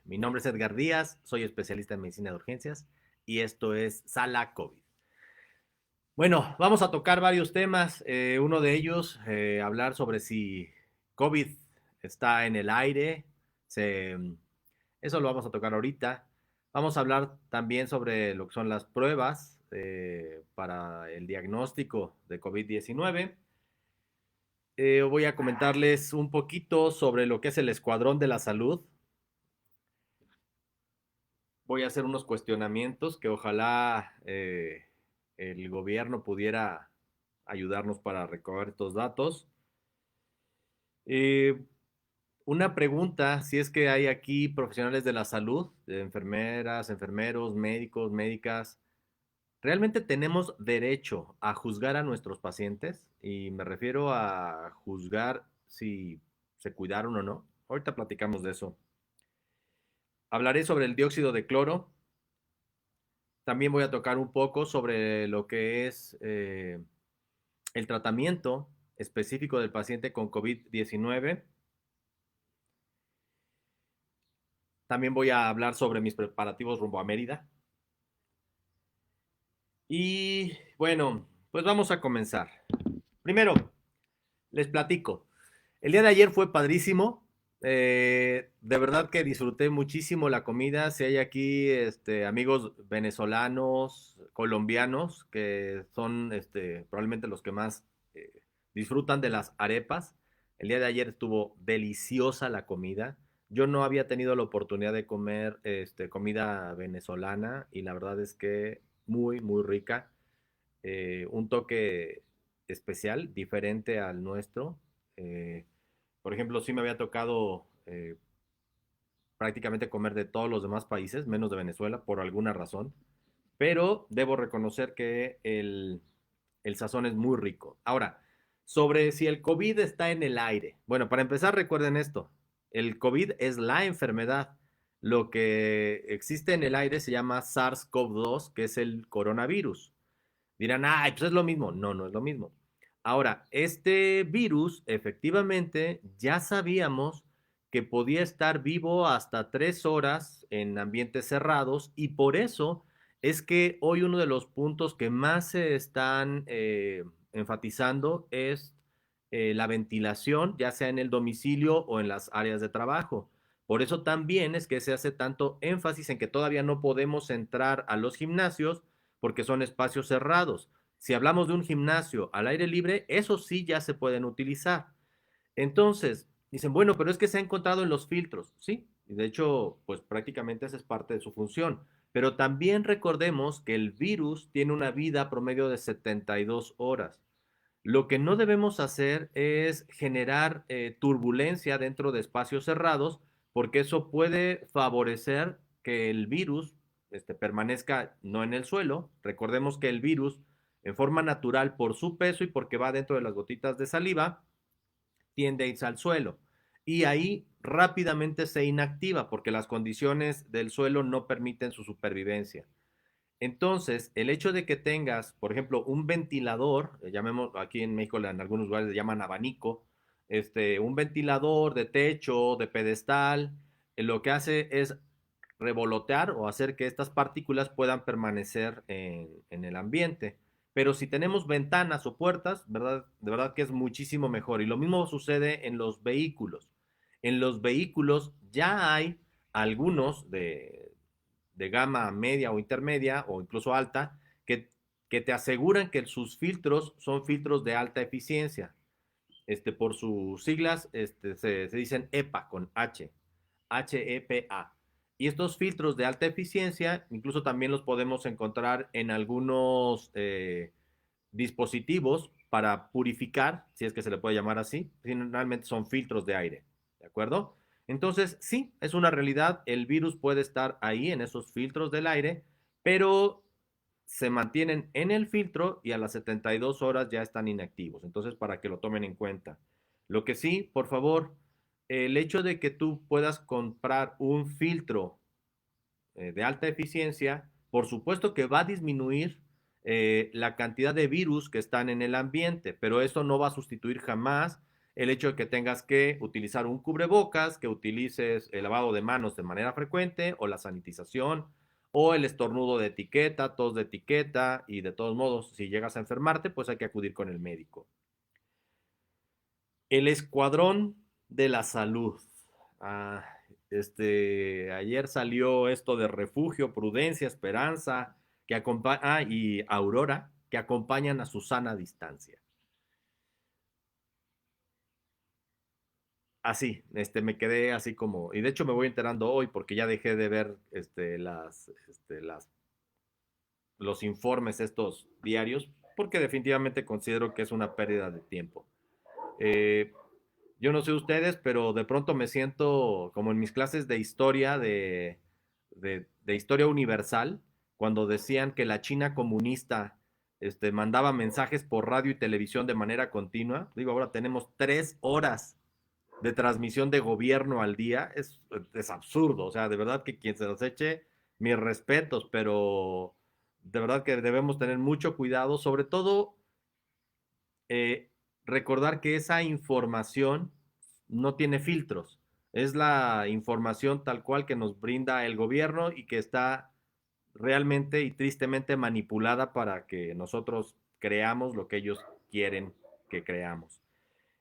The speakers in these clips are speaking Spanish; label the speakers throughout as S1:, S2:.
S1: Mi nombre es Edgar Díaz, soy especialista en medicina de urgencias y esto es Sala COVID. Bueno, vamos a tocar varios temas. Uno de ellos, hablar sobre si COVID está en el aire. Se, Eso lo vamos a tocar ahorita. Vamos a hablar también sobre lo que son las pruebas para el diagnóstico de COVID-19. Voy a comentarles un poquito sobre lo que es el Escuadrón de la Salud. Voy a hacer unos cuestionamientos que ojalá el gobierno pudiera ayudarnos para recoger estos datos. Eh, una pregunta, si es que hay aquí profesionales de la salud, de enfermeras, enfermeros, médicos, médicas, ¿realmente tenemos derecho a juzgar a nuestros pacientes? Y me refiero a juzgar si se cuidaron o no. Ahorita platicamos de eso. Hablaré sobre el dióxido de cloro. También voy a tocar un poco sobre lo que es el tratamiento específico del paciente con COVID-19. También voy a hablar sobre mis preparativos rumbo a Mérida. Y bueno, pues vamos a comenzar. Primero, les platico. El día de ayer fue padrísimo. De verdad que disfruté muchísimo la comida. Si hay aquí amigos venezolanos, colombianos, que son probablemente los que más disfrutan de las arepas. El día de ayer estuvo deliciosa la comida. Yo no había tenido la oportunidad de comer comida venezolana y la verdad es que muy, muy rica. Un toque especial, diferente al nuestro. Eh, por ejemplo, sí me había tocado prácticamente comer de todos los demás países, menos de Venezuela, por alguna razón. Pero debo reconocer que el sazón es muy rico. Ahora, sobre si el COVID está en el aire. Bueno, para empezar, recuerden esto. El COVID es la enfermedad. Lo que existe en el aire se llama SARS-CoV-2, que es el coronavirus. Dirán, ay, pues es lo mismo. No, no es lo mismo. Ahora, este virus, efectivamente, ya sabíamos que podía estar vivo hasta 3 horas en ambientes cerrados y por eso es que hoy uno de los puntos que más se están enfatizando es la ventilación, ya sea en el domicilio o en las áreas de trabajo. Por eso también es que se hace tanto énfasis en que todavía no podemos entrar a los gimnasios porque son espacios cerrados. Si hablamos de un gimnasio al aire libre, esos sí ya se pueden utilizar. Entonces, dicen, bueno, pero es que se ha encontrado en los filtros, ¿sí? Y de hecho, pues prácticamente esa es parte de su función. Pero también recordemos que el virus tiene una vida promedio de 72 horas. Lo que no debemos hacer es generar turbulencia dentro de espacios cerrados, porque eso puede favorecer que el virus permanezca no en el suelo. Recordemos que el virus, en forma natural, por su peso y porque va dentro de las gotitas de saliva, tiende a irse al suelo. Y ahí rápidamente se inactiva porque las condiciones del suelo no permiten su supervivencia. Entonces, el hecho de que tengas, por ejemplo, un ventilador, llamemos aquí en México en algunos lugares le llaman abanico, un ventilador de techo, de pedestal, lo que hace es revolotear o hacer que estas partículas puedan permanecer en el ambiente. Pero si tenemos ventanas o puertas, ¿verdad? De verdad que es muchísimo mejor. Y lo mismo sucede en los vehículos. En los vehículos ya hay algunos de gama media o intermedia o incluso alta que te aseguran que sus filtros son filtros de alta eficiencia. Por sus siglas se dicen EPA con H, HEPA. Y estos filtros de alta eficiencia incluso también los podemos encontrar en algunos dispositivos para purificar, si es que se le puede llamar así. Finalmente son filtros de aire, ¿de acuerdo? Entonces, sí, es una realidad, el virus puede estar ahí en esos filtros del aire, pero se mantienen en el filtro y a las 72 horas ya están inactivos. Entonces, para que lo tomen en cuenta. Lo que sí, por favor, el hecho de que tú puedas comprar un filtro de alta eficiencia, por supuesto que va a disminuir la cantidad de virus que están en el ambiente, pero eso no va a sustituir jamás el hecho de que tengas que utilizar un cubrebocas, que utilices el lavado de manos de manera frecuente o la sanitización o el estornudo de etiqueta, tos de etiqueta y de todos modos, si llegas a enfermarte, pues hay que acudir con el médico. El Escuadrón de la Salud. Ah, ayer salió esto de Refugio, Prudencia, Esperanza, y Aurora, que acompañan a Susana a distancia. Así, me quedé así como, y de hecho me voy enterando hoy porque ya dejé de ver los informes estos diarios, porque definitivamente considero que es una pérdida de tiempo. Eh, yo no sé ustedes, pero de pronto me siento como en mis clases de historia, de historia universal, cuando decían que la China comunista mandaba mensajes por radio y televisión de manera continua. Digo, ahora tenemos 3 horas de transmisión de gobierno al día. Es absurdo, o sea, de verdad que quien se los eche, mis respetos, pero de verdad que debemos tener mucho cuidado, sobre todo eh, recordar que esa información no tiene filtros. Es la información tal cual que nos brinda el gobierno y que está realmente y tristemente manipulada para que nosotros creamos lo que ellos quieren que creamos.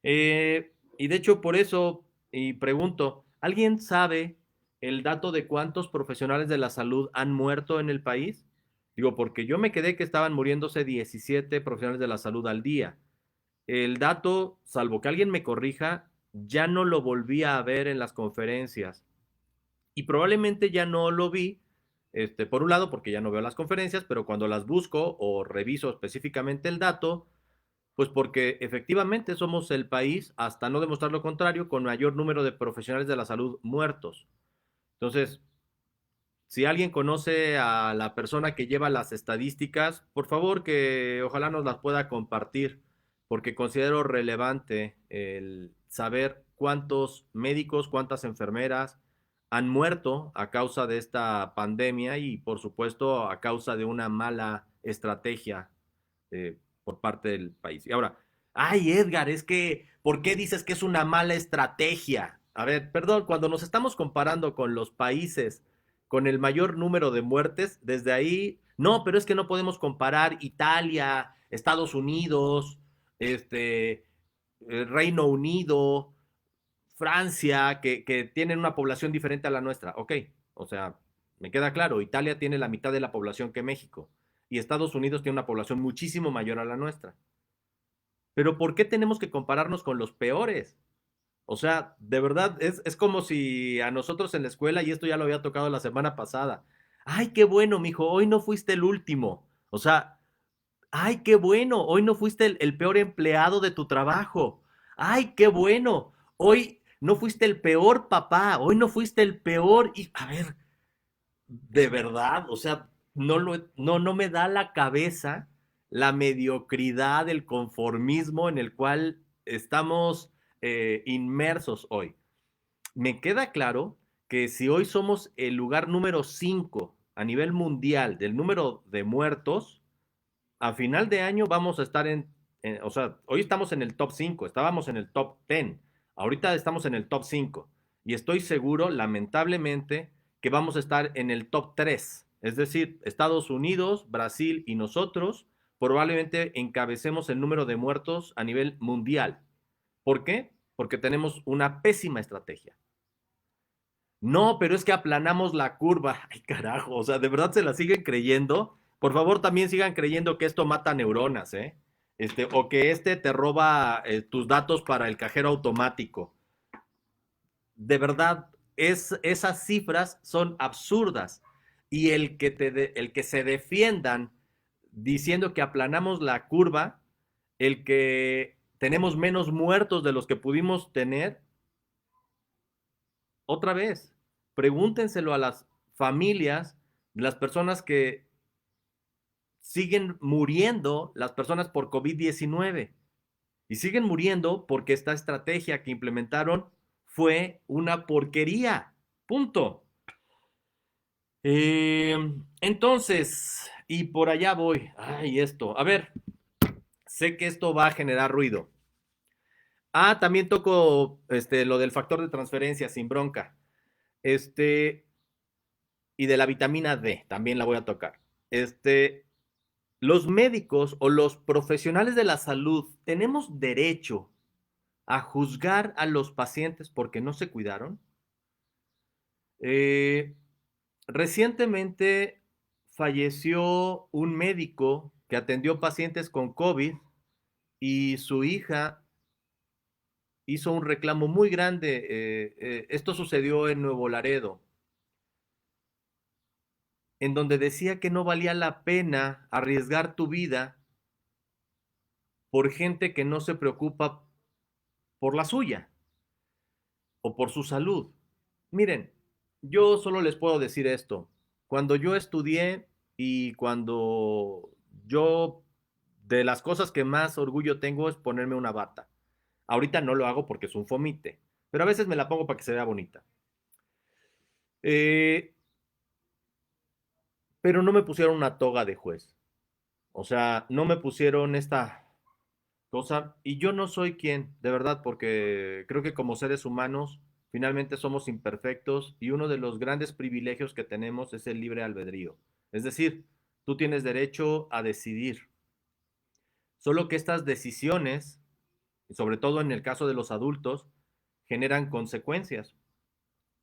S1: Y de hecho, por eso, y pregunto, ¿alguien sabe el dato de cuántos profesionales de la salud han muerto en el país? Digo, porque yo me quedé que estaban muriéndose 17 profesionales de la salud al día. El dato, salvo que alguien me corrija, ya no lo volví a ver en las conferencias. Y probablemente ya no lo vi, por un lado, porque ya no veo las conferencias, pero cuando las busco o reviso específicamente el dato, pues porque efectivamente somos el país, hasta no demostrar lo contrario, con mayor número de profesionales de la salud muertos. Entonces, si alguien conoce a la persona que lleva las estadísticas, por favor que ojalá nos las pueda compartir, porque considero relevante el saber cuántos médicos, cuántas enfermeras han muerto a causa de esta pandemia y por supuesto a causa de una mala estrategia por parte del país. Y ahora, ay Edgar, es que, ¿por qué dices que es una mala estrategia? A ver, perdón, cuando nos estamos comparando con los países con el mayor número de muertes, desde ahí, no, pero es que no podemos comparar Italia, Estados Unidos, Reino Unido, Francia, que tienen una población diferente a la nuestra. Ok, o sea, me queda claro, Italia tiene la mitad de la población que México y Estados Unidos tiene una población muchísimo mayor a la nuestra. Pero ¿por qué tenemos que compararnos con los peores? O sea, de verdad, es como si a nosotros en la escuela, y esto ya lo había tocado la semana pasada, ay, qué bueno, mijo, hoy no fuiste el último. O sea, ay, qué bueno, hoy no fuiste el peor empleado de tu trabajo. Ay, qué bueno, hoy no fuiste el peor papá, hoy no fuiste el peor. Y, a ver, de verdad, o sea, no me da la cabeza la mediocridad, el conformismo en el cual estamos inmersos hoy. Me queda claro que si hoy somos el lugar número 5 a nivel mundial del número de muertos, a final de año vamos a estar o sea, hoy estamos en el top 5, estábamos en el top 10, ahorita estamos en el top 5 y estoy seguro, lamentablemente, que vamos a estar en el top 3, es decir, Estados Unidos, Brasil y nosotros probablemente encabecemos el número de muertos a nivel mundial. ¿Por qué? Porque tenemos una pésima estrategia. No, pero es que aplanamos la curva. Ay, carajo, o sea, ¿de verdad se la siguen creyendo? Por favor, también sigan creyendo que esto mata neuronas, ¿eh? O que te roba tus datos para el cajero automático. De verdad, esas cifras son absurdas. Y el que se defiendan diciendo que aplanamos la curva, el que tenemos menos muertos de los que pudimos tener, otra vez, pregúntenselo a las familias, las personas que siguen muriendo, las personas por COVID-19. Y siguen muriendo porque esta estrategia que implementaron fue una porquería. Punto. Entonces, y por allá voy. Ay, esto. A ver, sé que esto va a generar ruido. También toco lo del factor de transferencia sin bronca. Este, y de la vitamina D, también la voy a tocar. Los médicos o los profesionales de la salud tenemos derecho a juzgar a los pacientes porque no se cuidaron. Eh, Recientemente falleció un médico que atendió pacientes con COVID y su hija hizo un reclamo muy grande. Esto sucedió en Nuevo Laredo, en donde decía que no valía la pena arriesgar tu vida por gente que no se preocupa por la suya o por su salud. Miren, yo solo les puedo decir esto. Cuando yo estudié y cuando yo, de las cosas que más orgullo tengo es ponerme una bata. Ahorita no lo hago porque es un fomite, pero a veces me la pongo para que se vea bonita. Eh, pero no me pusieron una toga de juez. O sea, no me pusieron esta cosa. Y yo no soy quien, de verdad, porque creo que como seres humanos finalmente somos imperfectos y uno de los grandes privilegios que tenemos es el libre albedrío. Es decir, tú tienes derecho a decidir. Solo que estas decisiones, y sobre todo en el caso de los adultos, generan consecuencias.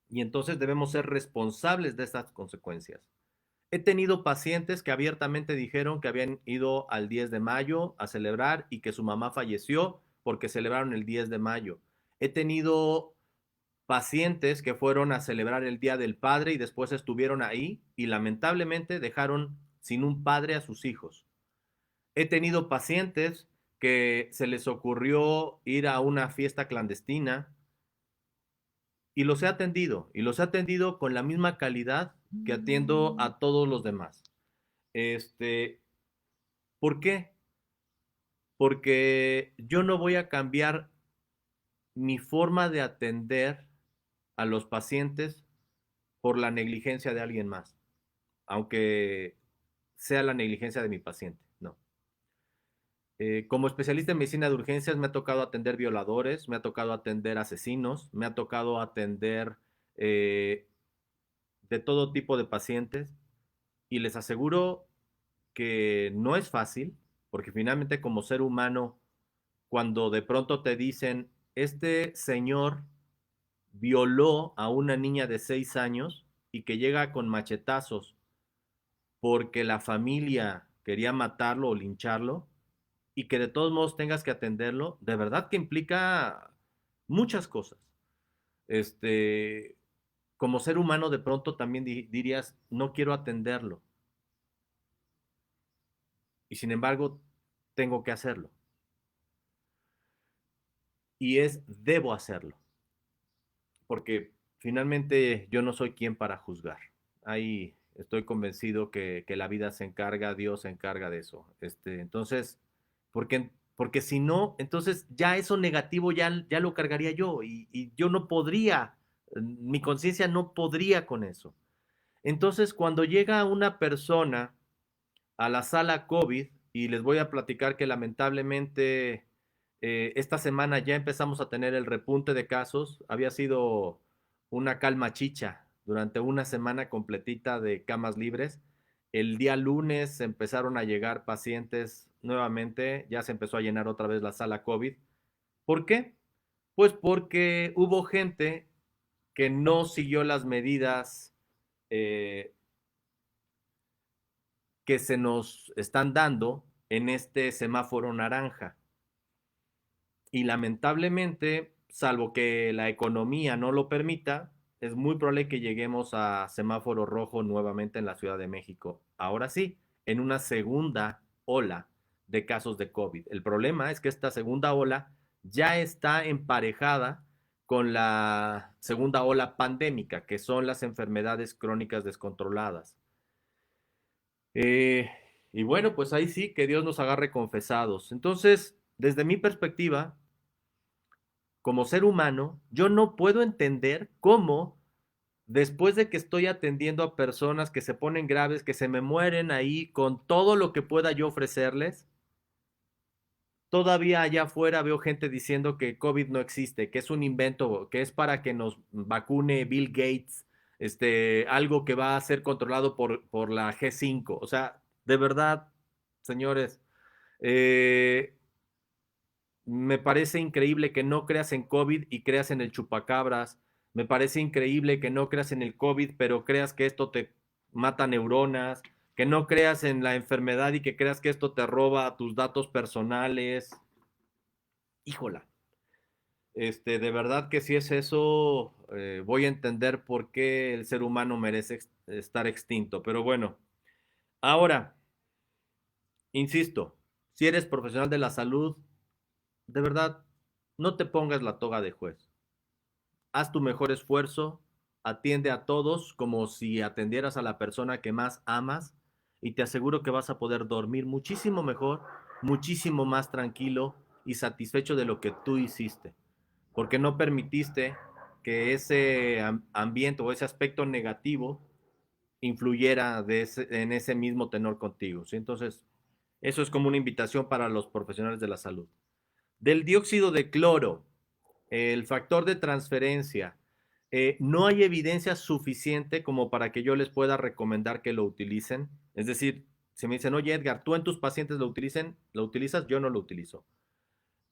S1: Y entonces debemos ser responsables de estas consecuencias. He tenido pacientes que abiertamente dijeron que habían ido al 10 de mayo a celebrar y que su mamá falleció porque celebraron el 10 de mayo. He tenido pacientes que fueron a celebrar el Día del Padre y después estuvieron ahí y lamentablemente dejaron sin un padre a sus hijos. He tenido pacientes que se les ocurrió ir a una fiesta clandestina y los he atendido con la misma calidad que atiendo a todos los demás. Este, ¿Por qué? Porque yo no voy a cambiar mi forma de atender a los pacientes por la negligencia de alguien más, aunque sea la negligencia de mi paciente, no. Como especialista en medicina de urgencias me ha tocado atender violadores, me ha tocado atender asesinos, me ha tocado atender eh, de todo tipo de pacientes y les aseguro que no es fácil, porque finalmente como ser humano, cuando de pronto te dicen, este señor violó a una niña de 6 años y que llega con machetazos porque la familia quería matarlo o lincharlo y que de todos modos tengas que atenderlo, de verdad que implica muchas cosas. Este, Como ser humano de pronto también dirías, no quiero atenderlo y sin embargo tengo que hacerlo. Y debo hacerlo, porque finalmente yo no soy quien para juzgar. Ahí estoy convencido que la vida se encarga, Dios se encarga de eso. Entonces, porque si no, entonces ya eso negativo ya lo cargaría yo y yo no podría, mi conciencia no podría con eso. Entonces, cuando llega una persona a la sala COVID, y les voy a platicar que lamentablemente esta semana ya empezamos a tener el repunte de casos. Había sido una calma chicha durante una semana completita de camas libres. El día lunes empezaron a llegar pacientes nuevamente, ya se empezó a llenar otra vez la sala COVID. ¿Por qué? Pues porque hubo gente que no siguió las medidas eh, que se nos están dando en este semáforo naranja. Y lamentablemente, salvo que la economía no lo permita, es muy probable que lleguemos a semáforo rojo nuevamente en la Ciudad de México. Ahora sí, en una segunda ola de casos de COVID. El problema es que esta segunda ola ya está emparejada con la segunda ola pandémica, que son las enfermedades crónicas descontroladas. Eh, y bueno, pues ahí sí, que Dios nos agarre confesados. Entonces, desde mi perspectiva, como ser humano, yo no puedo entender cómo después de que estoy atendiendo a personas que se ponen graves, que se me mueren ahí con todo lo que pueda yo ofrecerles, todavía allá afuera veo gente diciendo que COVID no existe, que es un invento, que es para que nos vacune Bill Gates, algo que va a ser controlado por la G5. O sea, de verdad, señores, eh, me parece increíble que no creas en COVID y creas en el chupacabras. Me parece increíble que no creas en el COVID, pero creas que esto te mata neuronas, que no creas en la enfermedad y que creas que esto te roba tus datos personales. Híjola. De verdad que si es eso, voy a entender por qué el ser humano merece estar extinto. Pero bueno, ahora, insisto, si eres profesional de la salud, de verdad, no te pongas la toga de juez. Haz tu mejor esfuerzo, atiende a todos como si atendieras a la persona que más amas y te aseguro que vas a poder dormir muchísimo mejor, muchísimo más tranquilo y satisfecho de lo que tú hiciste, porque no permitiste que ese ambiente o ese aspecto negativo influyera en ese mismo tenor contigo, ¿sí? Entonces, eso es como una invitación para los profesionales de la salud. Del dióxido de cloro, el factor de transferencia, no hay evidencia suficiente como para que yo les pueda recomendar que lo utilicen. Es decir, si me dicen, oye Edgar, tú en tus pacientes lo utilizas, yo no lo utilizo.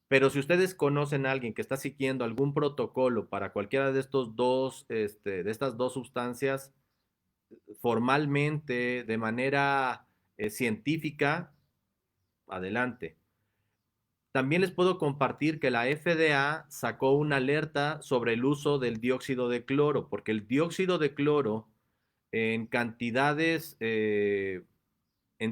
S1: Pero si ustedes conocen a alguien que está siguiendo algún protocolo para cualquiera de estos dos, de estas dos sustancias, formalmente, de manera científica, adelante. También les puedo compartir que la FDA sacó una alerta sobre el uso del dióxido de cloro, porque el dióxido de cloro en cantidades, en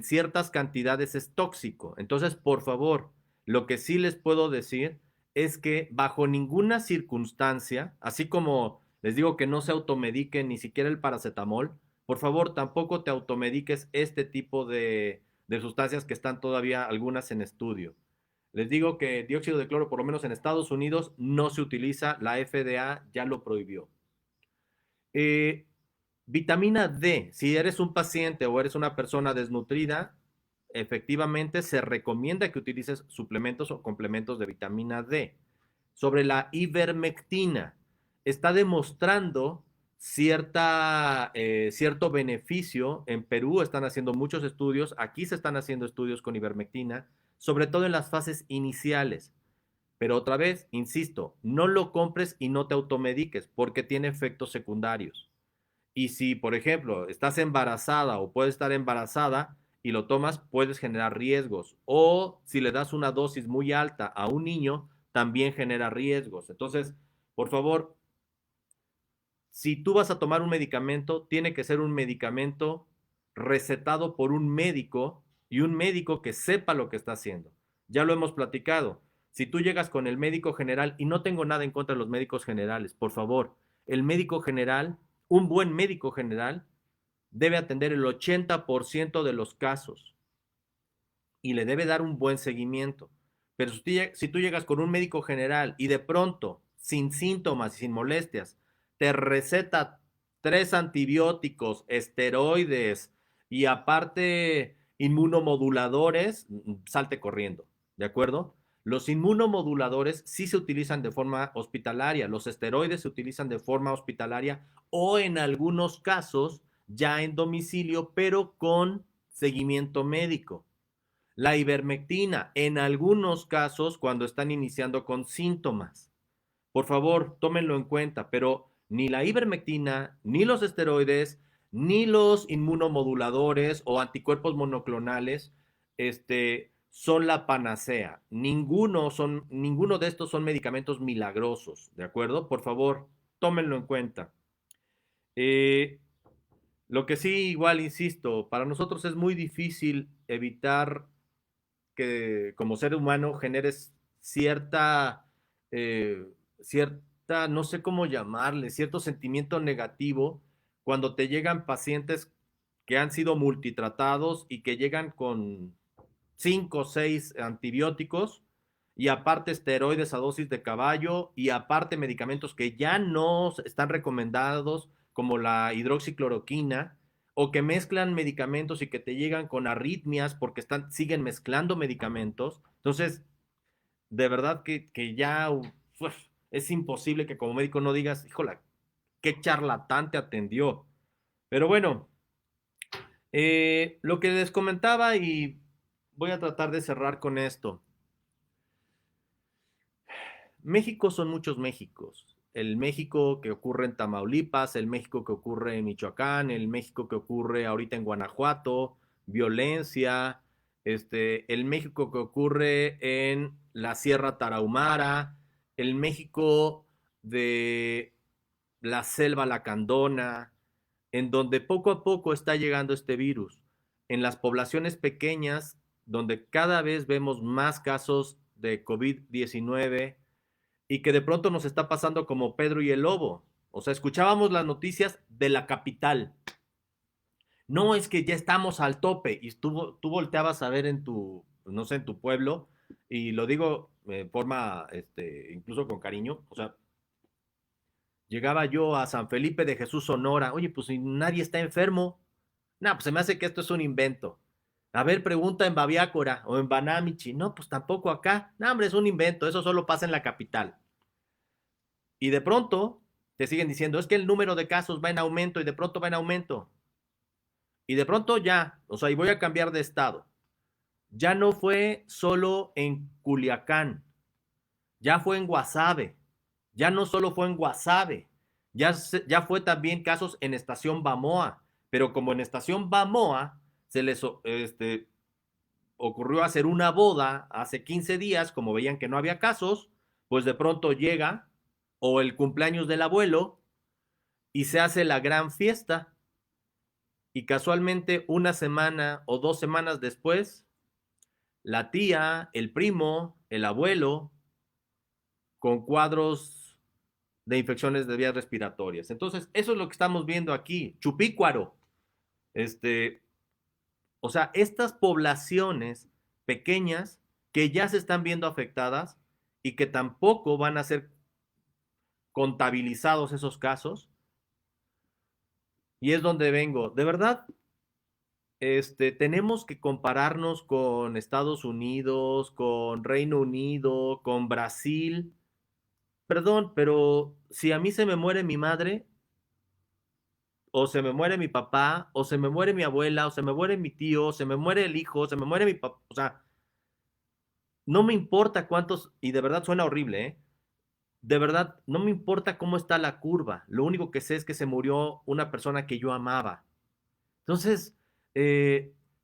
S1: ciertas cantidades es tóxico. Entonces, por favor, lo que sí les puedo decir es que bajo ninguna circunstancia, así como les digo que no se automediquen ni siquiera el paracetamol, por favor, tampoco te automediques este tipo de sustancias que están todavía algunas en estudio. Les digo que dióxido de cloro, por lo menos en Estados Unidos, no se utiliza, la FDA ya lo prohibió. Eh, Vitamina D, si eres un paciente o eres una persona desnutrida, efectivamente se recomienda que utilices suplementos o complementos de vitamina D. Sobre la ivermectina, está demostrando cierto beneficio. En Perú están haciendo muchos estudios, aquí se están haciendo estudios con ivermectina, sobre todo en las fases iniciales. Pero otra vez, insisto, no lo compres y no te automediques porque tiene efectos secundarios. Y si, por ejemplo, estás embarazada o puedes estar embarazada y lo tomas, puedes generar riesgos. O si le das una dosis muy alta a un niño, también genera riesgos. Entonces, por favor, si tú vas a tomar un medicamento, tiene que ser un medicamento recetado por un médico y un médico que sepa lo que está haciendo. Ya lo hemos platicado. Si tú llegas con el médico general, y no tengo nada en contra de los médicos generales, por favor, el médico general, un buen médico general, debe atender el 80% de los casos y le debe dar un buen seguimiento. Pero si tú llegas con un médico general y de pronto, sin síntomas y sin molestias, te receta 3 antibióticos, esteroides y aparte inmunomoduladores, salte corriendo, ¿de acuerdo? Los inmunomoduladores sí se utilizan de forma hospitalaria, los esteroides se utilizan de forma hospitalaria o en algunos casos ya en domicilio, pero con seguimiento médico. La ivermectina, en algunos casos, cuando están iniciando con síntomas. Por favor, tómenlo en cuenta, pero ni la ivermectina, ni los esteroides, ni los inmunomoduladores o anticuerpos monoclonales, son la panacea. Ninguno de estos son medicamentos milagrosos, ¿de acuerdo? Por favor, tómenlo en cuenta. Eh, lo que sí, igual, insisto, para nosotros es muy difícil evitar que como ser humano generes eh, cierta, no sé cómo llamarle, cierto sentimiento negativo cuando te llegan pacientes que han sido multitratados y que llegan con 5 o 6 antibióticos y aparte esteroides a dosis de caballo y aparte medicamentos que ya no están recomendados como la hidroxicloroquina o que mezclan medicamentos y que te llegan con arritmias porque siguen mezclando medicamentos. Entonces, de verdad que ya es imposible que como médico no digas, híjola, qué charlatán te atendió. Pero bueno, lo que les comentaba y voy a tratar de cerrar con esto. México son muchos Méxicos. El México que ocurre en Tamaulipas, el México que ocurre en Michoacán, el México que ocurre ahorita en Guanajuato, violencia, el México que ocurre en la Sierra Tarahumara, el México de la Selva Lacandona, en donde poco a poco está llegando este virus. En las poblaciones pequeñas, donde cada vez vemos más casos de COVID-19 y que de pronto nos está pasando como Pedro y el Lobo. O sea, escuchábamos las noticias de la capital. No es que ya estamos al tope y tú volteabas a ver en tu, no sé, en tu pueblo, y lo digo de forma, incluso con cariño, o sea, llegaba yo a San Felipe de Jesús, Sonora, oye, pues si nadie está enfermo, no, pues se me hace que esto es un invento. A ver, pregunta en Babiácora o en Banamichi, no, pues tampoco acá, no, hombre, es un invento, eso solo pasa en la capital. Y de pronto te siguen diciendo, es que el número de casos va en aumento y de pronto va en aumento. Y de pronto ya, o sea, y voy a cambiar de estado. Ya no fue solo en Culiacán, ya fue en Guasave, ya no solo fue en Guasave, ya fue también casos en Estación Bamoa, pero como en Estación Bamoa se les ocurrió hacer una boda hace 15 días, como veían que no había casos, pues de pronto llega, o el cumpleaños del abuelo, y se hace la gran fiesta, y casualmente una semana o 2 semanas después, la tía, el primo, el abuelo, con cuadros de infecciones de vías respiratorias. Entonces, eso es lo que estamos viendo aquí, chupícuaro. Este, o sea, estas poblaciones pequeñas que ya se están viendo afectadas y que tampoco van a ser contabilizados esos casos, y es donde vengo. De verdad, tenemos que compararnos con Estados Unidos, con Reino Unido, con Brasil. Perdón, pero si a mí se me muere mi madre, o se me muere mi papá, o se me muere mi abuela, o se me muere mi tío, o se me muere el hijo, o se me muere mi papá, o sea, no me importa cuántos, y de verdad suena horrible, ¿eh? De verdad, no me importa cómo está la curva. Lo único que sé es que se murió una persona que yo amaba. Entonces,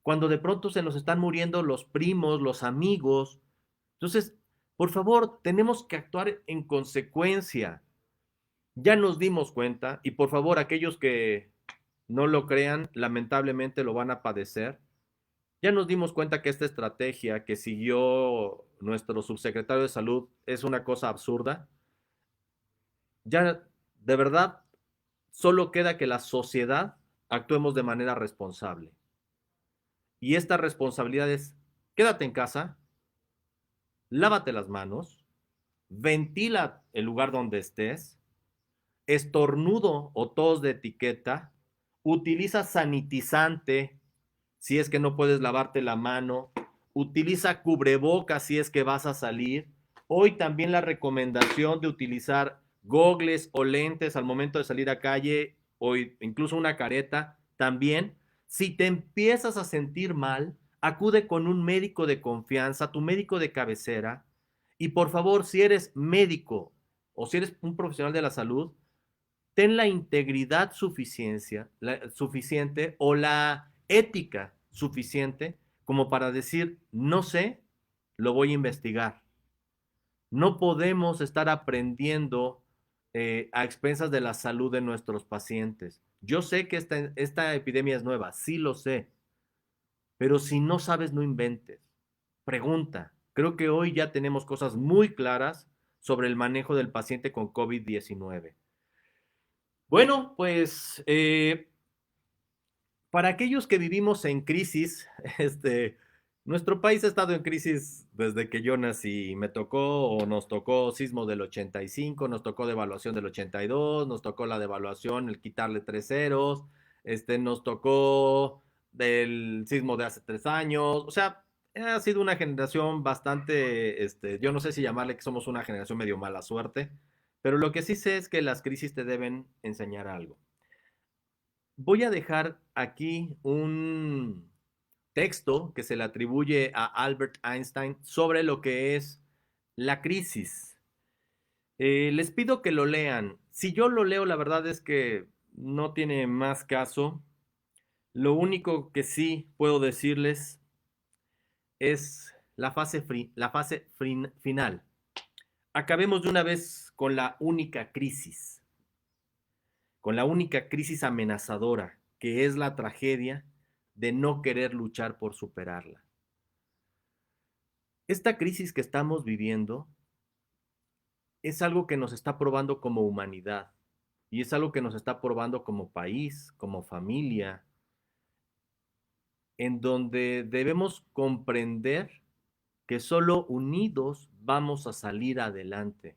S1: cuando de pronto se nos están muriendo los primos, los amigos, entonces, por favor, tenemos que actuar en consecuencia. Ya nos dimos cuenta, y por favor, aquellos que no lo crean, lamentablemente lo van a padecer. Ya nos dimos cuenta que esta estrategia que siguió nuestro subsecretario de salud es una cosa absurda. Ya, de verdad, solo queda que la sociedad actuemos de manera responsable. Y esta responsabilidad es, quédate en casa, lávate las manos, ventila el lugar donde estés, estornudo o tos de etiqueta, utiliza sanitizante si es que no puedes lavarte la mano, utiliza cubrebocas si es que vas a salir. Hoy también la recomendación de utilizar gogles o lentes al momento de salir a calle o incluso una careta también. Si te empiezas a sentir mal, acude con un médico de confianza, tu médico de cabecera, y por favor, si eres médico o si eres un profesional de la salud, ten la integridad suficiente o la ética suficiente como para decir, no sé, lo voy a investigar. No podemos estar aprendiendo a expensas de la salud de nuestros pacientes. Yo sé que esta epidemia es nueva, sí lo sé, pero si no sabes, no inventes. Pregunta. Creo que hoy ya tenemos cosas muy claras sobre el manejo del paciente con COVID-19. Bueno, pues para aquellos que vivimos en crisis, nuestro país ha estado en crisis desde que yo nací. Me tocó o nos tocó sismo del 85, nos tocó devaluación del 82, nos tocó la devaluación, el quitarle 3 ceros, nos tocó del sismo de hace 3 años. O sea, Ha sido una generación bastante, yo no sé si llamarle que somos una generación medio mala suerte, pero lo que sí sé es que las crisis te deben enseñar algo. Voy a dejar aquí un texto que se le atribuye a Albert Einstein sobre lo que es la crisis. Les pido que lo lean. Si yo lo leo, la verdad es que no tiene más caso. Lo único que sí puedo decirles es la fase final. Acabemos de una vez con la única crisis amenazadora, que es la tragedia de no querer luchar por superarla. Esta crisis que estamos viviendo es algo que nos está probando como humanidad y es algo que nos está probando como país, como familia, en donde debemos comprender que solo unidos vamos a salir adelante,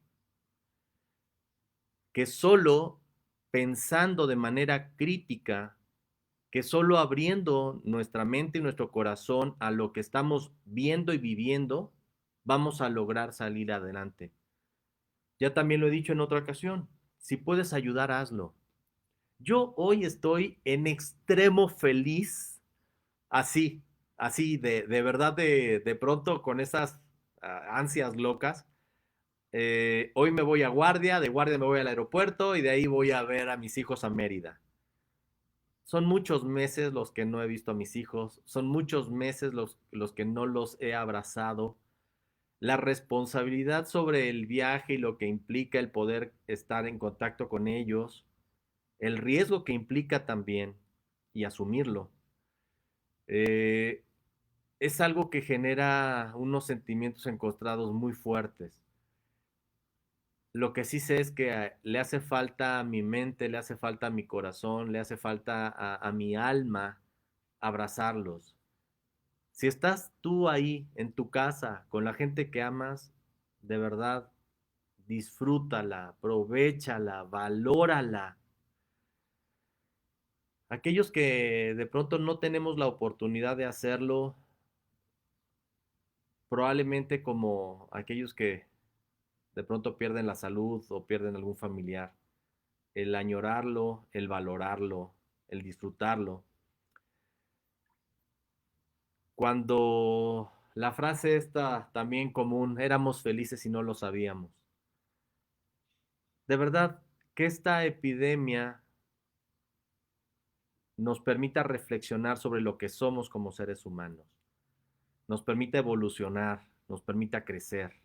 S1: que solo pensando de manera crítica, que solo abriendo nuestra mente y nuestro corazón a lo que estamos viendo y viviendo, vamos a lograr salir adelante. Ya también lo he dicho en otra ocasión, si puedes ayudar, hazlo. Yo hoy estoy en extremo feliz, así, así, de verdad, de pronto con esas ansias locas. Hoy me voy a Guardia, de Guardia me voy al aeropuerto y de ahí voy a ver a mis hijos a Mérida. Son muchos meses los que no he visto a mis hijos, son muchos meses los que no los he abrazado. La responsabilidad sobre el viaje y lo que implica el poder estar en contacto con ellos, el riesgo que implica también y asumirlo, eh, es algo que genera unos sentimientos encontrados muy fuertes. Lo que sí sé es que le hace falta a mi mente, le hace falta a mi corazón, le hace falta a mi alma abrazarlos. Si estás tú ahí en tu casa con la gente que amas, de verdad, disfrútala, aprovéchala, valórala. Aquellos que de pronto no tenemos la oportunidad de hacerlo, probablemente como aquellos que de pronto pierden la salud o pierden algún familiar, el añorarlo, el valorarlo, el disfrutarlo. Cuando la frase esta también común, éramos felices y no lo sabíamos. De verdad que esta epidemia nos permita reflexionar sobre lo que somos como seres humanos, nos permita evolucionar, nos permita crecer.